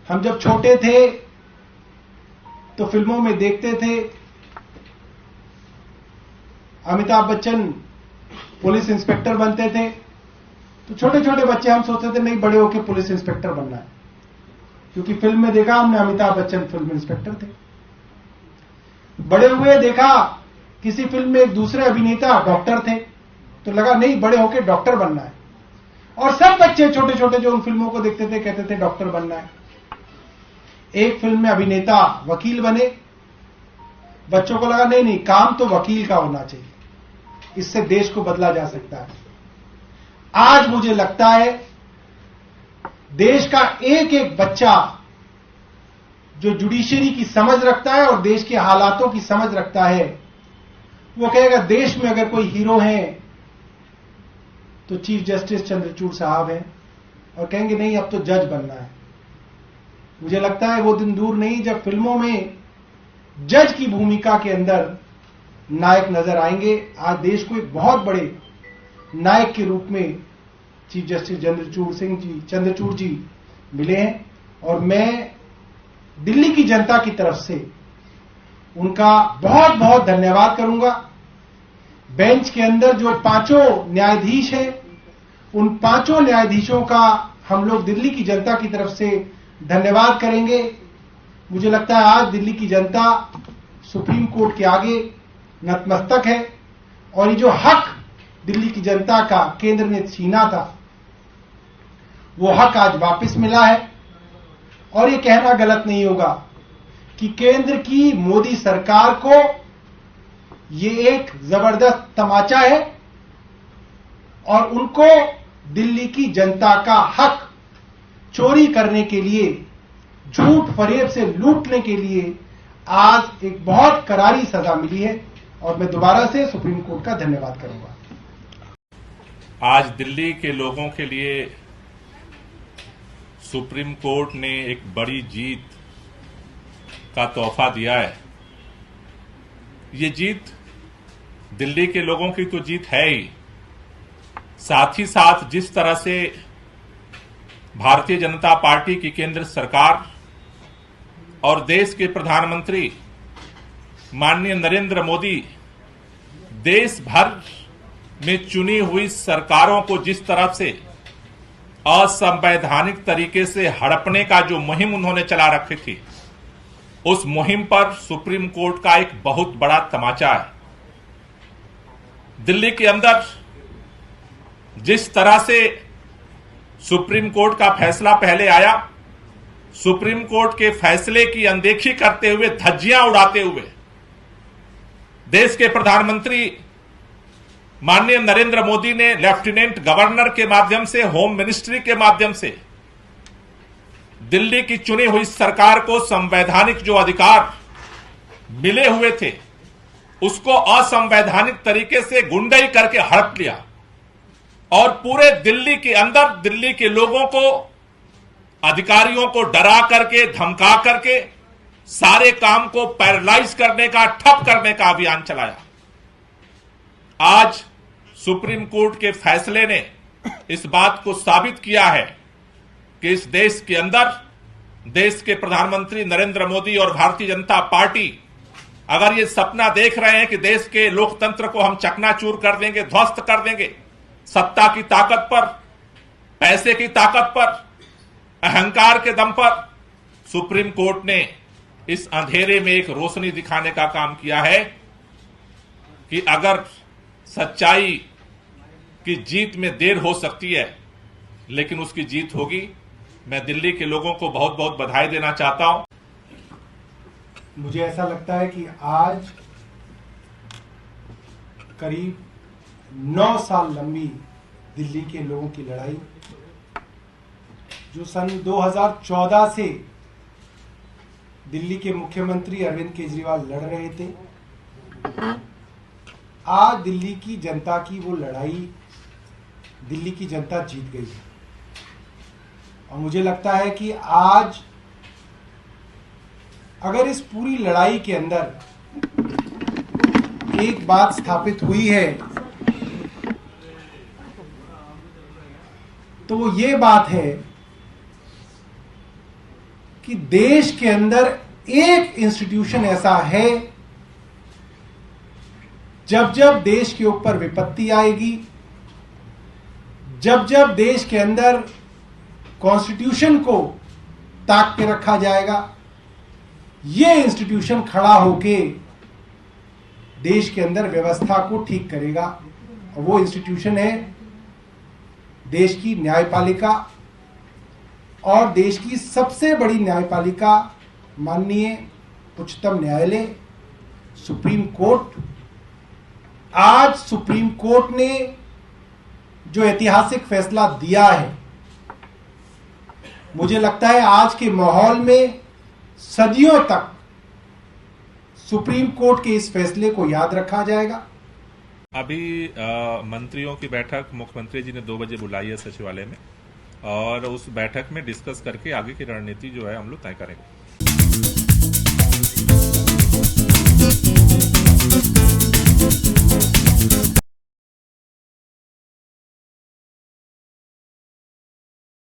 हम जब छोटे थे तो फिल्मों में देखते थे अमिताभ बच्चन पुलिस इंस्पेक्टर बनते थे, तो छोटे छोटे बच्चे हम सोचते थे नहीं बड़े होकर पुलिस इंस्पेक्टर बनना है, क्योंकि फिल्म में देखा हमने अमिताभ बच्चन फिल्म इंस्पेक्टर थे। बड़े हुए देखा किसी फिल्म में एक दूसरे अभिनेता डॉक्टर थे, तो लगा नहीं बड़े होकर डॉक्टर बनना है। और सब बच्चे छोटे छोटे जो उन फिल्मों को देखते थे कहते थे डॉक्टर बनना है। एक फिल्म में अभिनेता वकील बने, बच्चों को लगा नहीं काम तो वकील का होना चाहिए, इससे देश को बदला जा सकता है। आज मुझे लगता है देश का एक एक बच्चा जो जुडिशरी की समझ रखता है और देश के हालातों की समझ रखता है, वो कहेगा देश में अगर कोई हीरो है तो चीफ जस्टिस चंद्रचूड़ साहब हैं, और कहेंगे नहीं अब तो जज बनना है। मुझे लगता है वो दिन दूर नहीं जब फिल्मों में जज की भूमिका के अंदर नायक नजर आएंगे। आज देश को एक बहुत बड़े नायक के रूप में चीफ जस्टिस चंद्रचूड़ जी मिले हैं, और मैं दिल्ली की जनता की तरफ से उनका बहुत बहुत धन्यवाद करूंगा। बेंच के अंदर जो पांचों न्यायाधीश हैं, उन पांचों न्यायाधीशों का हम लोग दिल्ली की जनता की तरफ से धन्यवाद करेंगे। मुझे लगता है आज दिल्ली की जनता सुप्रीम कोर्ट के आगे नतमस्तक है, और ये जो हक दिल्ली की जनता का केंद्र ने छीना था, वो हक आज वापस मिला है। और ये कहना गलत नहीं होगा कि केंद्र की मोदी सरकार को ये एक जबरदस्त तमाचा है, और उनको दिल्ली की जनता का हक चोरी करने के लिए, झूठ फरेब से लूटने के लिए आज एक बहुत करारी सजा मिली है, और मैं दोबारा से सुप्रीम कोर्ट का धन्यवाद करूंगा। आज दिल्ली के लोगों के लिए सुप्रीम कोर्ट ने एक बड़ी जीत का तोहफा दिया है। ये जीत दिल्ली के लोगों की तो जीत है ही, साथ ही साथ जिस तरह से भारतीय जनता पार्टी की केंद्र सरकार और देश के प्रधानमंत्री माननीय नरेंद्र मोदी देश भर में चुनी हुई सरकारों को जिस तरह से असंवैधानिक तरीके से हड़पने का जो मुहिम उन्होंने चला रखी थी, उस मुहिम पर सुप्रीम कोर्ट का एक बहुत बड़ा तमाचा है। दिल्ली के अंदर जिस तरह से सुप्रीम कोर्ट का फैसला पहले आया, सुप्रीम कोर्ट के फैसले की अनदेखी करते हुए, धज्जियां उड़ाते हुए देश के प्रधानमंत्री माननीय नरेंद्र मोदी ने लेफ्टिनेंट गवर्नर के माध्यम से, होम मिनिस्ट्री के माध्यम से दिल्ली की चुनी हुई सरकार को संवैधानिक जो अधिकार मिले हुए थे, उसको असंवैधानिक तरीके से गुंडाई करके हड़प लिया, और पूरे दिल्ली के अंदर दिल्ली के लोगों को, अधिकारियों को डरा करके, धमका करके सारे काम को पैरालाइज करने का, ठप करने का अभियान चलाया। आज सुप्रीम कोर्ट के फैसले ने इस बात को साबित किया है कि इस देश के अंदर देश के प्रधानमंत्री नरेंद्र मोदी और भारतीय जनता पार्टी अगर ये सपना देख रहे हैं कि देश के लोकतंत्र को हम चकनाचूर कर देंगे, ध्वस्त कर देंगे, सत्ता की ताकत पर, पैसे की ताकत पर, अहंकार के दम पर, सुप्रीम कोर्ट ने इस अंधेरे में एक रोशनी दिखाने का काम किया है कि अगर सच्चाई की जीत में देर हो सकती है, लेकिन उसकी जीत होगी। मैं दिल्ली के लोगों को बहुत बहुत बधाई देना चाहता हूं। मुझे ऐसा लगता है कि आज करीब 9 साल लंबी दिल्ली के लोगों की लड़ाई, जो सन 2014 से दिल्ली के मुख्यमंत्री अरविंद केजरीवाल लड़ रहे थे, आज दिल्ली की जनता की वो लड़ाई दिल्ली की जनता जीत गई है। और मुझे लगता है कि आज अगर इस पूरी लड़ाई के अंदर एक बात स्थापित हुई है तो वो ये बात है कि देश के अंदर एक इंस्टीट्यूशन ऐसा है, जब जब देश के ऊपर विपत्ति आएगी, जब जब देश के अंदर कॉन्स्टिट्यूशन को ताक पे रखा जाएगा, ये इंस्टीट्यूशन खड़ा होके देश के अंदर व्यवस्था को ठीक करेगा। और वो इंस्टीट्यूशन है देश की न्यायपालिका, और देश की सबसे बड़ी न्यायपालिका माननीय उच्चतम न्यायालय, सुप्रीम कोर्ट। आज सुप्रीम कोर्ट ने जो ऐतिहासिक फैसला दिया है, मुझे लगता है आज के माहौल में सदियों तक सुप्रीम कोर्ट के इस फैसले को याद रखा जाएगा। अभी मंत्रियों की बैठक मुख्यमंत्री जी ने 2 बजे बुलाई है सचिवालय में, और उस बैठक में डिस्कस करके आगे की रणनीति जो है हम लोग तय करेंगे।